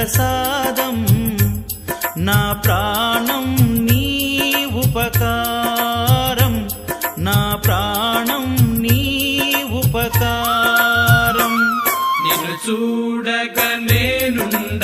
ప్రసాదం నా ప్రాణం నీ ఉపకారం నా ప్రాణం నీ ఉపకారం నిన్ను చూడక నేనుండ